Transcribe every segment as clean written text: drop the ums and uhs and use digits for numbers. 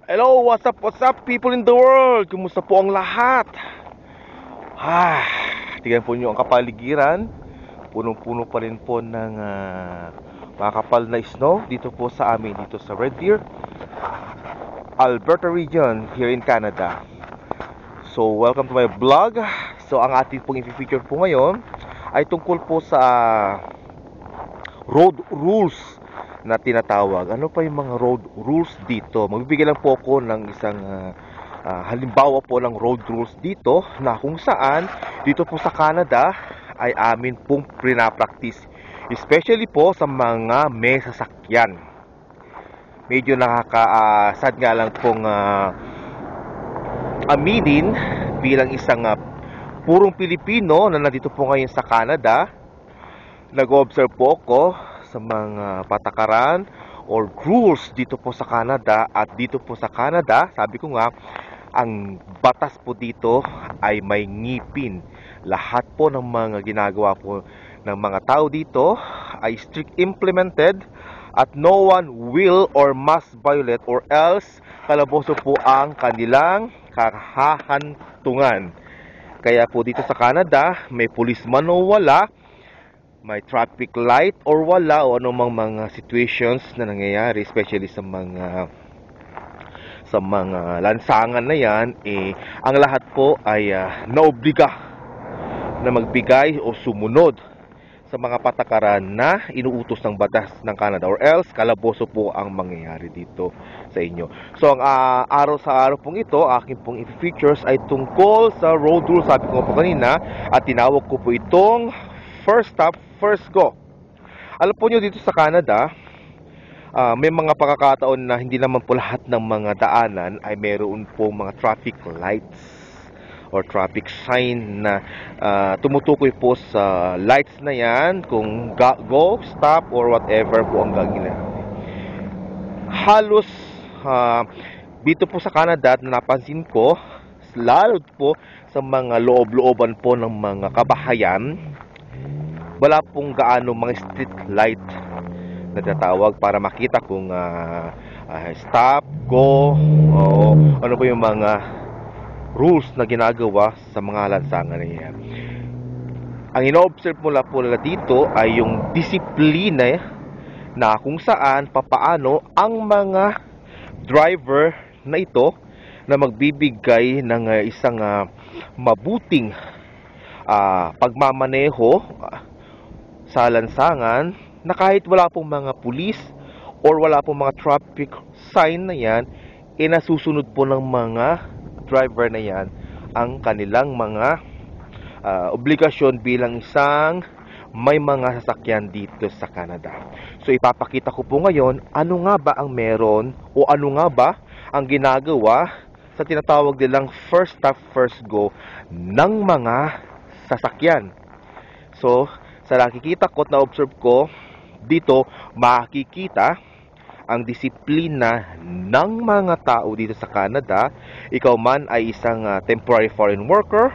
Hello, what's up people in the world? Kumusta po ang lahat? Tingnan po nyo ang kapaligiran. Punong-puno pa rin po ng makakapal na snow dito po sa amin, dito sa Red Deer, Alberta region, here in Canada. So, welcome to my vlog. So, ang ating pong i-feature po ngayon ay tungkol po sa road rules na tinatawag. Ano pa yung mga road rules dito? Magbibigay lang po ako ng isang halimbawa po ng road rules dito na kung saan dito po sa Canada ay amin pong pinapractice, especially po sa mga may sasakyan. Medyo nakaka-sad nga lang pong aminin bilang isang purong Pilipino na nandito po ngayon sa Canada. Nag-observe po ako sa mga patakaran or rules dito po sa Canada. At dito po sa Canada, sabi ko nga, ang batas po dito ay may ngipin. Lahat po ng mga ginagawa po ng mga tao dito ay strict implemented at no one will or must violate or else kalaboso po ang kanilang kahahantungan. Kaya po dito sa Canada, may policeman o wala, may traffic light or wala, o anumang mga situations na nangyayari, especially sa mga lansangan na yan, ang lahat po ay naobliga na magbigay o sumunod sa mga patakaran na inuutos ng batas ng Canada, or else kalaboso po ang mangyayari dito sa inyo. So ang araw sa araw pong ito, aking pong i-features ay tungkol sa road rules, sabi ko po kanina, at tinawag ko po itong first stop, first go. Alam po nyo, dito sa Canada, may mga pagkakataon na hindi naman po lahat ng mga daanan ay meron po mga traffic lights or traffic sign na tumutukoy po sa lights na yan kung go, stop, or whatever po ang gagawin. Halos dito po sa Canada na napansin ko, lalo po sa mga loob-looban po ng mga kabahayan, wala pong gaano mga street light na tatawag para makita kung stop, go, o ano pa yung mga rules na ginagawa sa mga lansangan na yan. Ang ino-observe mo lang po nila dito ay yung disiplina na kung saan, papaano ang mga driver na ito na magbibigay ng isang mabuting pagmamaneho sa lansangan, na kahit wala pong mga pulis or wala pong mga traffic sign na yan, nasusunod po ng mga driver na yan ang kanilang mga obligasyon bilang isang may mga sasakyan dito sa Canada. So ipapakita ko po ngayon ano nga ba ang meron o ano nga ba ang ginagawa sa tinatawag nilang first stop, first go ng mga sasakyan. So sa nakikita ko at na-observe ko dito, makikita ang disiplina ng mga tao dito sa Canada. Ikaw man ay isang temporary foreign worker,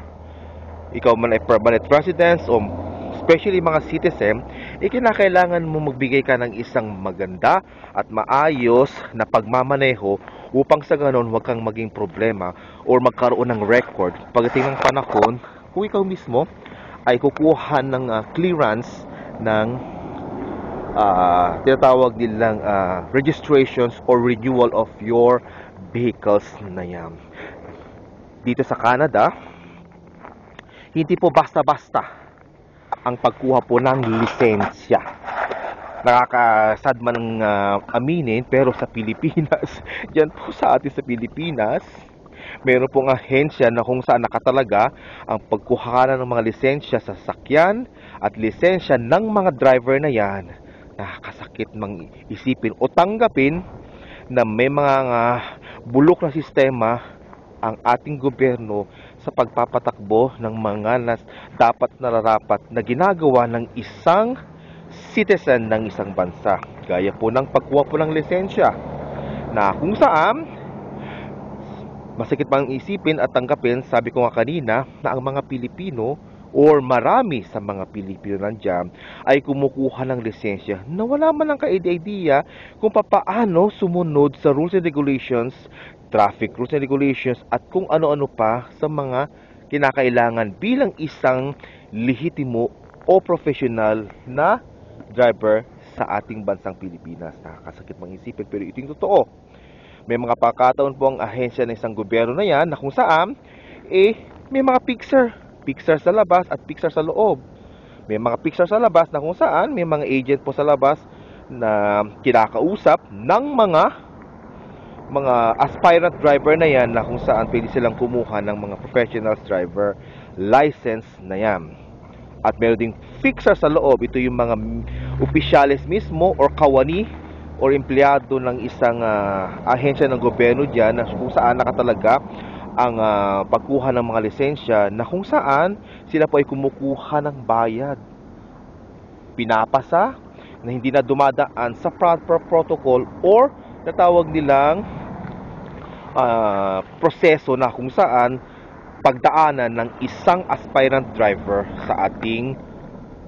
ikaw man ay permanent resident, o especially mga citizen, kinakailangan mo magbigay ka ng isang maganda at maayos na pagmamaneho upang sa ganon huwag kang maging problema or magkaroon ng record pagdating ng panahon kung ikaw mismo ay kukuha ng clearance ng tinatawag nilang registrations or renewal of your vehicles na yan. Dito sa Canada, hindi po basta-basta ang pagkuha po ng lisensya. Nakakasad man ng aminin, pero sa Pilipinas, dyan po sa atin sa Pilipinas, meron pong ahensya na kung saan nakatalaga ang pagkuha ng mga lisensya sa sasakyan at lisensya ng mga driver na yan. Nakakasakit mang isipin o tanggapin na may mga bulok na sistema ang ating gobyerno sa pagpapatakbo ng mga dapat nararapat na ginagawa ng isang citizen ng isang bansa. Gaya po ng pagkuha po ng lisensya na kung saan masakit pang isipin at tanggapin, sabi ko nga kanina, na ang mga Pilipino or marami sa mga Pilipino nandiyan ay kumukuha ng lisensya na wala man ang ka-idea kung papaano sumunod sa rules and regulations traffic rules and regulations at kung ano-ano pa sa mga kinakailangan bilang isang lehitimo o professional na driver sa ating bansang Pilipinas. Nakakasakit mang isipin pero ito yung totoo. May mga pagkakataon po ang ahensya ng isang gobyerno na yan na kung saan may mga picture sa labas at picture sa loob. May mga picture sa labas na kung saan may mga agent po sa labas na kinakausap ng mga aspirant driver na yan na kung saan pwede silang kumuha ng mga professional driver license na yan. At meron ding fixer sa loob. Ito yung mga opisyalis mismo or kawani or empleyado ng isang ahensya ng gobyerno dyan na kung saan nakatalaga ang pagkuha ng mga lisensya na kung saan sila po ay kumukuha ng bayad. Pinapasa na hindi na dumadaan sa proper protocol or natawag nilang proseso na kung saan pagdaanan ng isang aspirant driver sa ating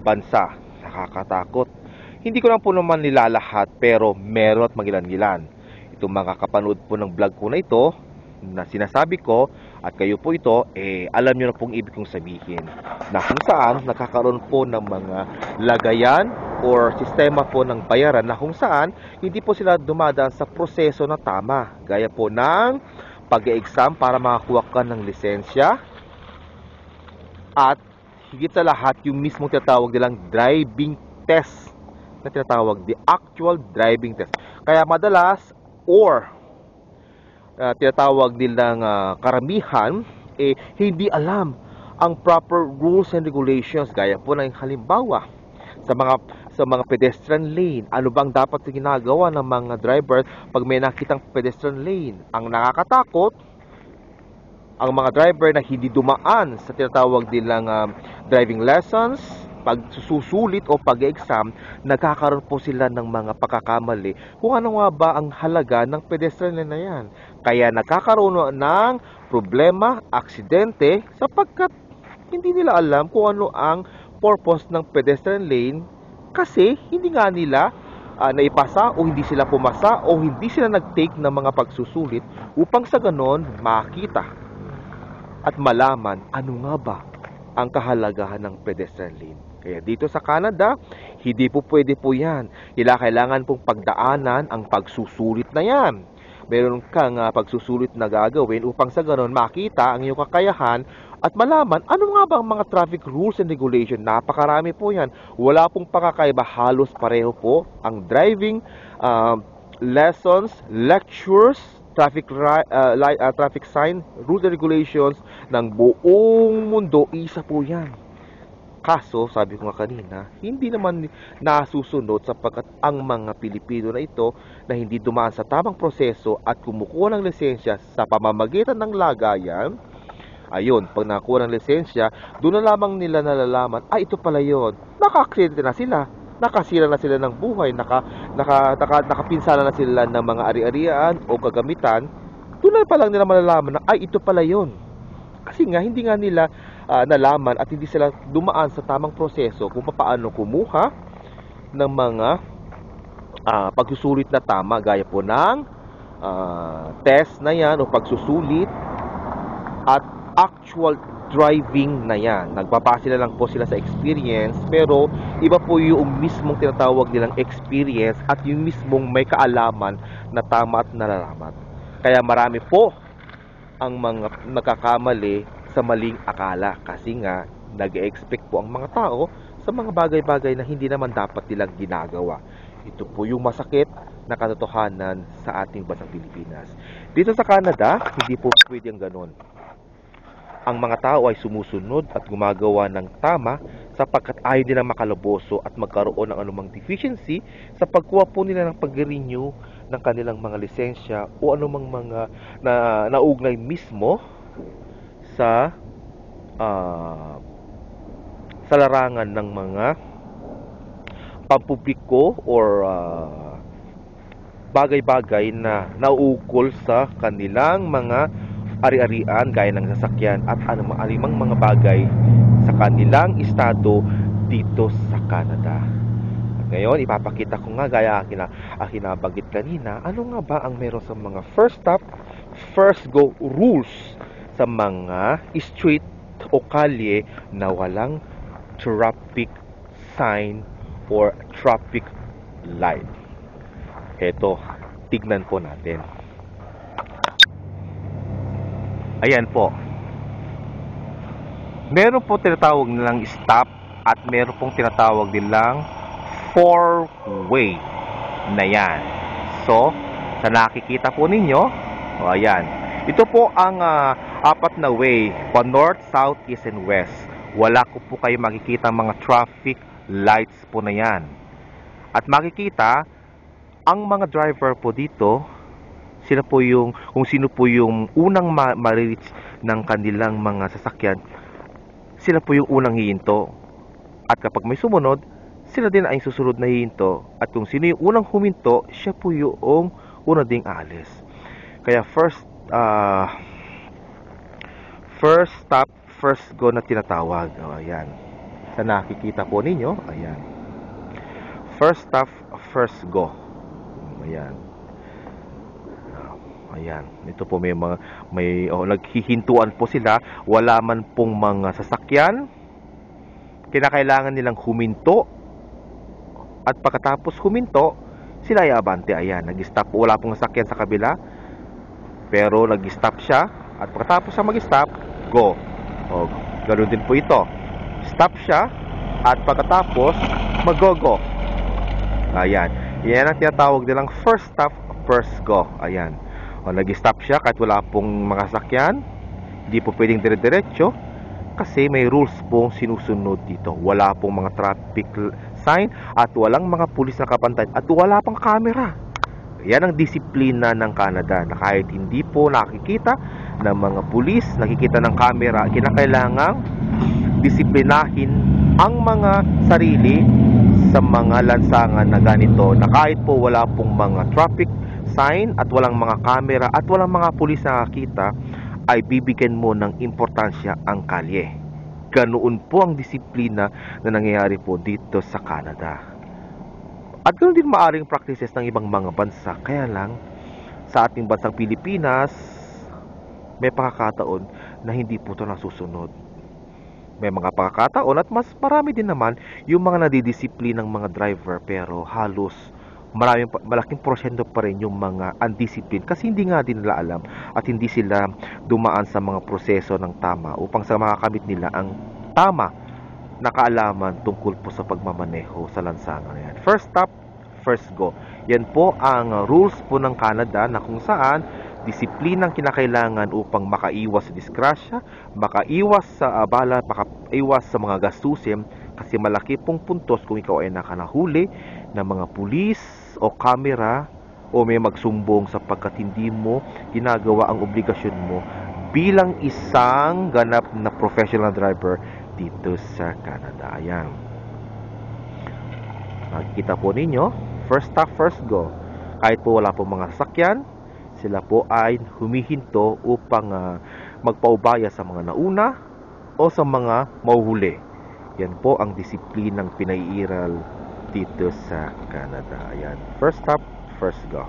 bansa. Nakakatakot. Hindi ko lang po naman nilalahat pero meron at magilan-gilan. Itong mga kapanood po ng vlog ko na ito na sinasabi ko at kayo po ito, alam nyo na pong ibig kong sabihin na kung saan nakakaroon po ng mga lagayan or sistema po ng bayaran na kung saan hindi po sila dumadaan sa proseso na tama. Gaya po ng pag-exam para makakuha ka ng lisensya at higit sa lahat yung mismong tinatawag nilang driving test na tinatawag the actual driving test. Kaya madalas or tinatawag nilang karamihan hindi alam ang proper rules and regulations. Gaya po ng halimbawa sa mga pedestrian lane, ano bang dapat ginagawa ng mga driver pag may nakitang pedestrian lane. Ang nakakatakot, ang mga driver na hindi dumaan sa tinatawag nilang driving lessons, pagsusulit o pag-exam, nagkakaroon po sila ng mga pagkakamali kung ano nga ba ang halaga ng pedestrian lane na yan. Kaya nagkakaroon ng problema, aksidente, sapagkat hindi nila alam kung ano ang purpose ng pedestrian lane kasi hindi nga nila naipasa o hindi sila pumasa o hindi sila nag-take ng mga pagsusulit upang sa ganon makita at malaman ano nga ba ang kahalagahan ng pedestrian lane. Kaya dito sa Canada, hindi po pwede po yan. Kailangan pong pagdaanan ang pagsusulit na yan. Meron kang pagsusulit na gagawin upang sa ganon makita ang iyong kakayahan at malaman ano nga ba ang mga traffic rules and regulation. Napakarami po yan. Wala pong pakakaiba, halos pareho po ang driving lessons, lectures, traffic sign, rules and regulations ng buong mundo. Isa po yan. Kaso, sabi ko nga kanina, hindi naman nasusunod sapagkat ang mga Pilipino na ito na hindi dumaan sa tamang proseso at kumukuha ng lisensya sa pamamagitan ng lagayan, ayun, pag nakuha ng lisensya, doon na lamang nila nalalaman, ito pala yun. Naka-aksidente na sila, nakasira na sila ng buhay, nakapinsala na sila ng mga ari-arian o kagamitan, doon na pa lang nila malalaman na, ito pala yun. Kasi nga, hindi nga nila nalaman at hindi sila dumaan sa tamang proseso kung paano kumuha ng mga pagsusulit na tama, gaya po ng test na yan o pagsusulit at actual driving na yan. Nagbabase na lang po sila sa experience, pero iba po yung mismong tinatawag nilang experience at yung mismong may kaalaman na tama at nalalaman. Kaya marami po ang mga nagkakamali sa maling akala kasi nga nag-expect po ang mga tao sa mga bagay-bagay na hindi naman dapat nilang ginagawa. Ito po yung masakit na katotohanan sa ating bansang Pilipinas. Dito sa Canada, hindi po pwede ang ganon. Ang mga tao ay sumusunod at gumagawa ng tama sapagkat ayaw nilang makalaboso at magkaroon ng anumang deficiency sa pagkuha po nila ng pag-renew ng kanilang mga lisensya o anumang mga naugnay mismo sa larangan ng mga pampubliko or bagay-bagay na nauukol sa kanilang mga ari-arian gaya ng sasakyan at alimang mga bagay sa kanilang estado dito sa Canada. At ngayon, ipapakita ko nga gaya akin nabanggit kanina, ano nga ba ang meron sa mga first stop, first go rules sa mga street o kalye na walang traffic sign or traffic light. Ito, tignan po natin. Ayan po. Meron po tinatawag nilang stop at meron pong tinatawag nilang four-way na yan. So, sa nakikita po ninyo, ayan. Ito po ang apat na way, pa north, south, east, and west. Wala ko po kayo makikita mga traffic lights po na yan. At makikita, ang mga driver po dito, sila po yung, kung sino po yung unang ma-reach ng kanilang mga sasakyan, sila po yung unang hihinto. At kapag may sumunod, sila din ay susunod na hihinto. At kung sino yung unang huminto, siya po yung una ding aalis. Kaya first stop, first go na tinatawag. Ayan. Sa nakikita po ninyo, ayan. First stop, first go. Ayan. Ayan. Ito po naghihintuan po sila. Wala man pong mga sasakyan. Kinakailangan nilang huminto. At pagkatapos huminto, sila ay abante. Ayan. Nag-stop po. Wala pong sasakyan sa kabila. Pero nag-stop siya. At pagkatapos siya mag-stop, go. O, ganoon din po ito. Stop siya. At pagkatapos, mag-go-go. Ayan. Yan ang tinatawag nilang first stop, first go. Ayan. O, nag-stop siya kahit wala pong mga sasakyan. Hindi po pwedeng dire-diretso kasi may rules pong sinusunod dito. Wala pong mga traffic sign at walang mga pulis na kabantay at wala pang camera. Yan ang disiplina ng Canada na kahit hindi po nakikita ng mga pulis, nakikita ng camera, kinakailangang disiplinahin ang mga sarili sa mga lansangan na ganito na kahit po wala pong mga traffic sign at walang mga camera at walang mga pulis na nakakita, ay bibigyan mo ng importansya ang kalye. Ganoon po ang disiplina na nangyayari po dito sa Canada. At ganoon din maaring practices ng ibang mga bansa. Kaya lang, sa ating bansang Pilipinas, may pagkakataon na hindi po ito nasusunod. May mga pagkakataon at mas marami din naman yung mga nadidisiplin ng mga driver pero halos malaking porsyento pa rin yung mga undisciplined kasi hindi nga din nila alam at hindi sila dumaan sa mga proseso ng tama upang sa makakamit nila ang tama na kaalaman tungkol po sa pagmamaneho sa lansangan. Yan. First stop, first go. Yan po ang rules po ng Canada na kung saan disiplinang kinakailangan upang makaiwas sa disgrasya, makaiwas sa abala, makaiwas sa mga gastusin kasi malaki pong puntos kung ikaw ay nakanahuli ng mga pulis o kamera o may magsumbong sapagkat hindi mo ginagawa ang obligasyon mo bilang isang ganap na professional driver dito sa Canada. Ayan. Nakikita po ninyo, first stop, first go. Kahit po wala po mga sasakyan, sila po ay humihinto upang magpaubaya sa mga nauna o sa mga mahuhuli. Yan po ang disiplinang pinaiiral dito sa Canada. Ayan. First stop, first go.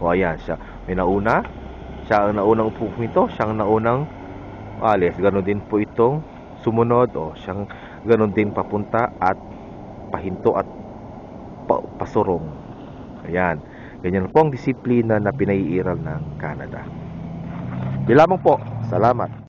O ayan siya. May nauna. Siya ang naunang pumunto. Siya ang naunang alis. Ganon din po itong sumunod. O siyang ganon din papunta at pahinto at pasurong. Ayan. Ganyan po ang disiplina na pinaiiral ng Canada. Di lamang po. Salamat.